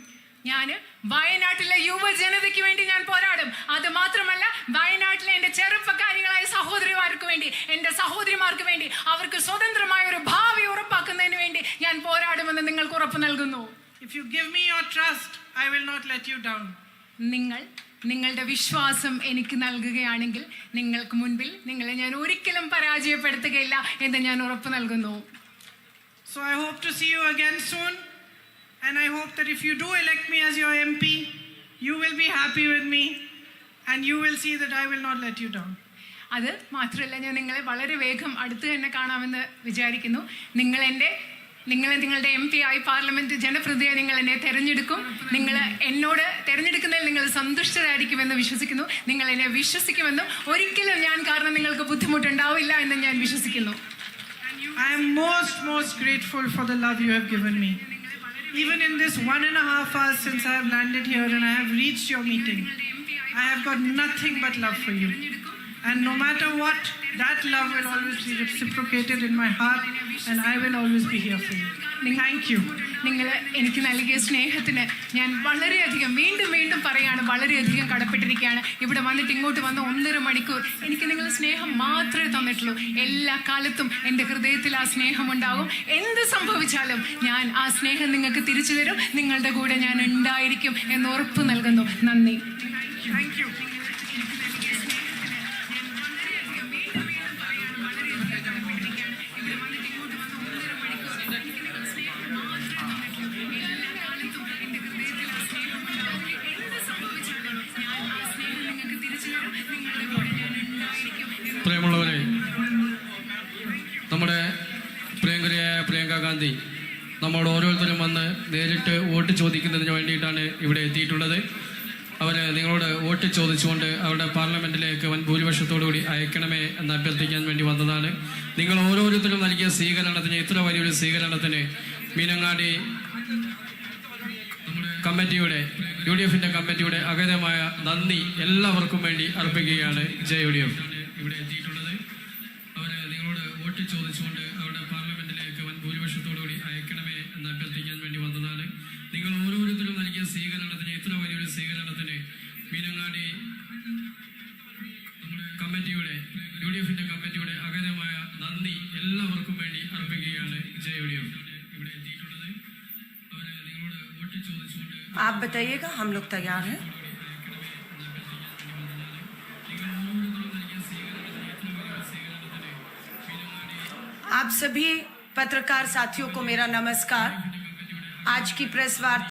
[SPEAKER 1] ഞാൻ വയനാട്ടിലെ യുവജനതയ്ക്ക് വേണ്ടി ഞാൻ പോരാടും. അത് മാത്രമല്ല, വയനാട്ടിലെ എൻ്റെ ചെറുപ്പക്കാരികളായ സഹോദരിമാർക്ക് വേണ്ടി, എൻ്റെ സഹോദരിമാർക്ക് വേണ്ടി, അവർക്ക് സ്വതന്ത്രമായ ഒരു ഭാവി ഉറപ്പാക്കുന്നതിന് വേണ്ടി ഞാൻ പോരാടുമെന്ന് നിങ്ങൾക്ക് ഉറപ്പ് നൽകുന്നു.
[SPEAKER 2] If you give me your trust, I will not let you down.
[SPEAKER 1] നിങ്ങൾ നിങ്ങളുടെ വിശ്വാസം എനിക്ക് നൽകുകയാണെങ്കിൽ നിങ്ങൾക്ക് മുൻപിൽ നിങ്ങളെ ഞാൻ ഒരിക്കലും പരാജയപ്പെടുത്തുകയില്ല എന്ന് ഞാൻ ഉറപ്പ് നൽകുന്നു.
[SPEAKER 2] So I hope to see you again soon. And I hope that if you do elect me as your MP, you will be happy with me and you will see that I will not let you down.
[SPEAKER 1] അത് മാത്രമല്ല, ഞാൻ നിങ്ങളെ വളരെ വേഗം അടുത്ത് തന്നെ കാണാമെന്ന് വിചാരിക്കുന്നു. നിങ്ങളുടെ MP ആയി പാർലമെന്റ് ജനപ്രതിനിധിയെ നിങ്ങൾ എന്നെ തെരഞ്ഞെടുക്കും. നിങ്ങൾ എന്നോട് തെരഞ്ഞെടുക്കുന്നതിൽ നിങ്ങൾ സന്തുഷ്ടരായിരിക്കുമെന്ന് വിശ്വസിക്കുന്നു. നിങ്ങൾ എന്നെ വിശ്വസിക്കുമെന്നും ഒരിക്കലും ഞാൻ കാരണം നിങ്ങൾക്ക് ബുദ്ധിമുട്ടുണ്ടാവില്ല എന്ന് ഞാൻ വിശ്വസിക്കുന്നു.
[SPEAKER 2] I am most grateful for the love you have given me. Even in this 1.5 hours since I have landed here and I have reached your meeting, I have got nothing but love for you. And no matter what, that love will always be reciprocated in my heart and I will always be here for you. Thank you.
[SPEAKER 1] നിങ്ങൾ എനിക്ക് നൽകിയ സ്നേഹത്തിന് ഞാൻ വളരെയധികം വീണ്ടും പറയാണ്, വളരെയധികം കടപ്പെട്ടിരിക്കുകയാണ്. ഇവിടെ വന്നിട്ട് ഇങ്ങോട്ട് വന്ന് 1.5 മണിക്കൂർ എനിക്ക് നിങ്ങൾ സ്നേഹം മാത്രമേ തന്നിട്ടുള്ളൂ. എല്ലാ കാലത്തും എൻ്റെ ഹൃദയത്തിൽ ആ സ്നേഹം ഉണ്ടാകും. എന്ത് സംഭവിച്ചാലും ഞാൻ ആ സ്നേഹം നിങ്ങൾക്ക് തിരിച്ചു തരും. നിങ്ങളുടെ കൂടെ ഞാൻ ഉണ്ടായിരിക്കും എന്ന് ഉറപ്പ് നൽകുന്നു. നന്ദി.
[SPEAKER 2] Thank you.
[SPEAKER 4] പ്രിയമുള്ളവരെ, നമ്മുടെ പ്രിയങ്കരിയായ പ്രിയങ്ക ഗാന്ധി നമ്മോട് ഓരോരുത്തരും വന്ന് നേരിട്ട് വോട്ട് ചോദിക്കുന്നതിന് വേണ്ടിയിട്ടാണ് ഇവിടെ എത്തിയിട്ടുള്ളത്. അവർ നിങ്ങളോട് വോട്ട് ചോദിച്ചുകൊണ്ട് അവരുടെ പാർലമെൻറ്റിലേക്ക് വൻ ഭൂരിപക്ഷത്തോടുകൂടി അയക്കണമേ എന്ന് അഭ്യർത്ഥിക്കാൻ വേണ്ടി വന്നതാണ്. നിങ്ങൾ ഓരോരുത്തരും നൽകിയ സ്വീകരണത്തിന്, ഇത്ര വലിയൊരു സ്വീകരണത്തിന് മീനങ്ങാടി കമ്മിറ്റിയുടെ, UDF കമ്മിറ്റിയുടെ അഗാധമായ നന്ദി എല്ലാവർക്കും വേണ്ടി അർപ്പിക്കുകയാണ്. ജയ് UDF. ഇവിടെ എത്തിയിട്ടുള്ളത് അവർ നിങ്ങളോട് വോട്ട് ചോദിച്ചുകൊണ്ട് അവരുടെ പാർലമെന്റിലേക്ക് വൻ ഭൂരിപക്ഷത്തോടുകൂടി അയക്കണമേ എന്ന് അഭ്യർത്ഥിക്കാൻ വേണ്ടി വന്നതാണ്. നിങ്ങൾ ഓരോരുത്തരും നൽകിയ സ്വീകരണത്തിന്, ഇത്ര വലിയൊരു സ്വീകരണത്തിന് മീനങ്ങാടി കമ്മിറ്റിയുടെ, UDF കമ്മിറ്റിയുടെ അഗാധമായ നന്ദി എല്ലാവർക്കും വേണ്ടി അർപ്പിക്കുകയാണ്. ജയ് UDF. ഇവിടെ എത്തിയിട്ടുള്ളത് അവർ നിങ്ങളോട് വോട്ട് ചോദിച്ചുകൊണ്ട്.
[SPEAKER 5] आप बताइएगा, हम लोग तैयार हैं. आप सभी पत्रकार साथियों को मेरा नमस्कार. आज की प्रेस वार्ता